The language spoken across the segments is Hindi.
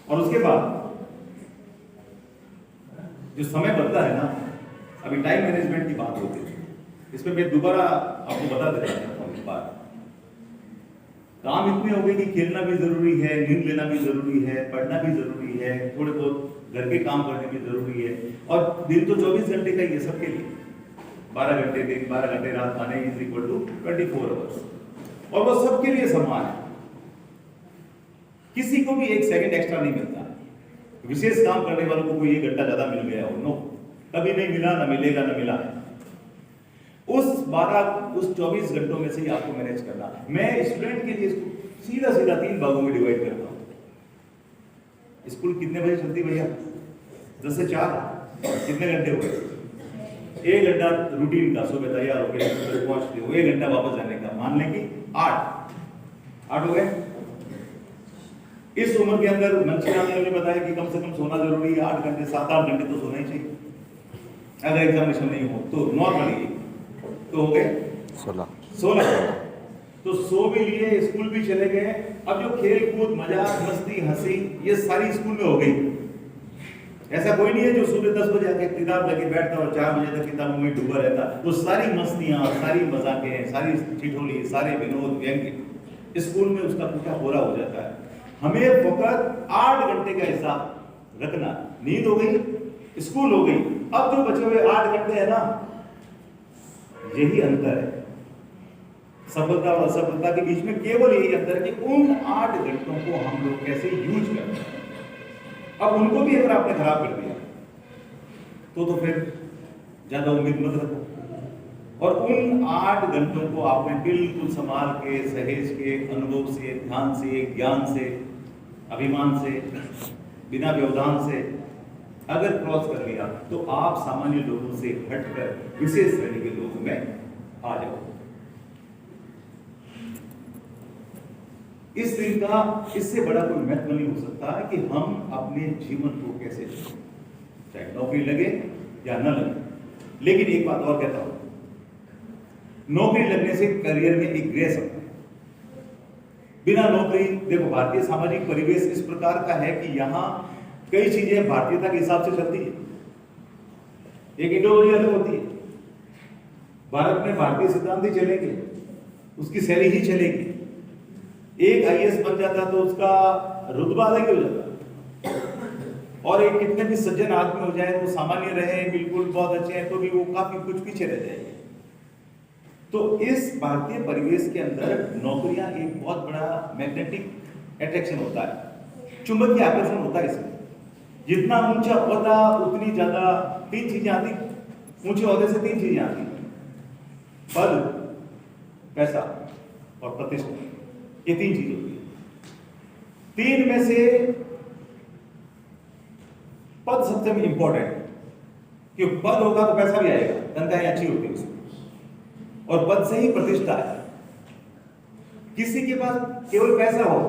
और उसके बाद जो समय बदला है ना, अभी टाइम मैनेजमेंट की बात होती है, इसमें मैं दोबारा आपको बता देना चाहता हूँ। इस बार काम इतने हो गए कि खेलना भी जरूरी है, नींद लेना भी जरूरी है, पढ़ना भी जरूरी है, थोड़े बहुत घर के काम करने भी जरूरी है। और दिन तो 24 घंटे का ही है सबके लिए, 12 घंटे दिन 12 घंटे रात माने इज इक्वल टू 24 आवर्स, और वो सबके लिए समान है। किसी को भी एक सेकंड एक्स्ट्रा नहीं मिलता। विशेष काम करने वालों को कोई 1 घंटा ज्यादा मिल गया हो, नो, कभी नहीं मिला, ना मिलेगा, ना मिला है। उस 24 घंटों में से ही आपको मैनेज करना। मैं स्टूडेंट के लिए इसको सीधा 3 भागों में डिवाइड करता हूँ। स्कूल कितने बजे चलती भैया? 10 से 4। कितने घंटे हो गए? 1 घंटा रूटीन का, सुबह तैयार होकर पहुंचते हो, 1 घंटा वापस जाने का, मान लें कि 8 हो गए। इस उम्र के अंदर मंचीराम ने बताया कि कम से कम सोना जरूरी है, 8 घंटे 7-8 घंटे तो सोना ही चाहिए, अगर एग्जामिनेशन नहीं हो तो। नॉर्मली तो हो गए 16। तो सो भी लिए, स्कूल भी चले गए। अब जो खेल कूद, मजाक, मस्ती, हंसी, ये सारी स्कूल में हो गई। ऐसा कोई नहीं है जो सुबह 10 बजे आके किताब लेके बैठता और 4 बजे तक किताबों में डूबा रहता। वो सारी मस्तियां, सारी मजाकें, सारी ठिठोली, सारे विनोद, व्यंग्य स्कूल में उसका पूरा पूरा हो जाता है। हमें फकत 8 घंटे का हिसाब रखना। नींद हो गई, स्कूल हो गई, अब जो बचे हुए 8 घंटे है ना, यही अंतर है सफलता और असफलता के बीच में। केवल यही अंतर है कि उन 8 घंटों को हम लोग कैसे यूज करते हैं। अब उनको भी अगर आपने खराब कर दिया तो फिर ज्यादा उम्मीद मत रखो। और उन 8 घंटों को आपने बिल्कुल संभाल के, सहेज के, अनुभव से, ध्यान से, ज्ञान से, अभिमान से, बिना व्यवधान से अगर क्रॉस कर लिया तो आप सामान्य लोगों से हटकर विशेष श्रेणी के लोगों में आ जाओ। इस दिन का इससे बड़ा कोई महत्व नहीं हो सकता है कि हम अपने जीवन को कैसे जिएं, चाहे नौकरी लगे या न लगे। लेकिन एक बात और कहता हूं, नौकरी लगने से करियर में एक ग्रेस आता है। बिना नौकरी, देखो भारतीय सामाजिक परिवेश इस प्रकार का है कि यहां कई चीजें भारतीयता के हिसाब से चलती है, एक आइडियोलॉजी अलग होती है। भारत में भारतीय सिद्धांत ही चलेंगे, उसकी शैली ही चलेगी। एक आईएएस बन जाता तो उसका रुतबा अलग हो जाता, और एक कितने भी सज्जन आदमी हो जाए, वो सामान्य रहे, बिल्कुल बहुत अच्छे हैं, तो भी वो काफी कुछ पीछे रह जाएंगे। तो इस भारतीय परिवेश के अंदर नौकरियां एक बहुत बड़ा मैग्नेटिक अट्रैक्शन होता है, चुंबकीय आकर्षण होता है इसमें। जितना ऊंचा ओहदा उतनी ज्यादा 3 चीजें आती, ऊंचे ओहदे से 3 चीजें आती, पद, पैसा और प्रतिष्ठा। ये 3 चीजें होती है। 3 में से पद सबसे इंपॉर्टेंट, क्योंकि पद होगा तो पैसा भी आएगा, तनख्वाहें अच्छी होती है उसमें, और पद से ही प्रतिष्ठा है। किसी के पास केवल पैसा हो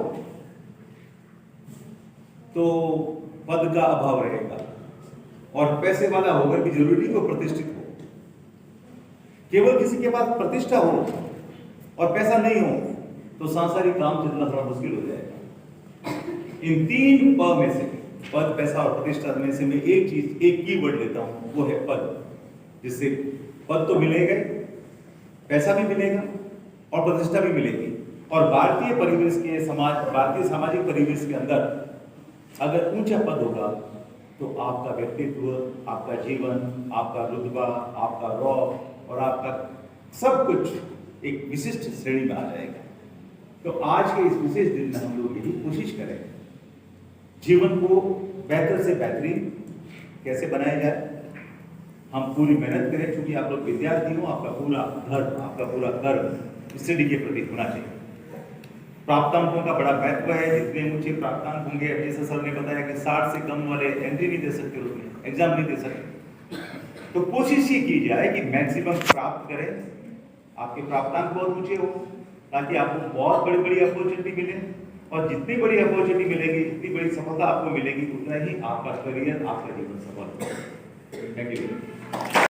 तो पद का अभाव रहेगा, और पैसे वाला होकर भी जरूरी नहीं वो प्रतिष्ठित हो। केवल किसी के पास प्रतिष्ठा हो और पैसा नहीं हो तो सांसारिक काम चलना थोड़ा मुश्किल हो जाएगा। इन 3 प में से, पद, पैसा और प्रतिष्ठा में से मैं एक कीवर्ड लेता हूं, वो है पद। जिससे पद तो मिलेगा, पैसा भी मिलेगा और प्रतिष्ठा भी मिलेगी। और भारतीय परिवेश के भारतीय सामाजिक परिवेश के अंदर अगर ऊंचा पद होगा तो आपका व्यक्तित्व, आपका जीवन, आपका रुतबा, आपका रौब और आपका सब कुछ एक विशिष्ट श्रेणी में आ जाएगा। तो आज के इस विशेष दिन में हम लोग यही कोशिश करें, जीवन को बेहतर से बेहतरीन कैसे बनाया जाए। हम पूरी मेहनत करें, क्योंकि आप लोग विद्यार्थी हो, आपका पूरा धर्म, आपका पूरा कर्म स्टडी के प्रति होना चाहिए। प्राप्तांकों का बड़ा महत्व है। जितने ऊंचे प्राप्तांक होंगे, जैसे सर ने बताया कि 60 से कम वाले एंट्री नहीं दे सकते, उसमें एग्जाम नहीं दे सकते। तो कोशिश ये की जाए कि मैक्सिमम प्राप्त करें, आपके प्राप्तांक बहुत ऊंचे हो, ताकि आपको बहुत बड़ी बड़ी अपॉर्चुनिटी मिले। और जितनी बड़ी अपॉर्चुनिटी मिलेगी, जितनी बड़ी सफलता आपको मिलेगी, उतना ही आपका करियर, आपका जीवन सफल होगा। Thank you.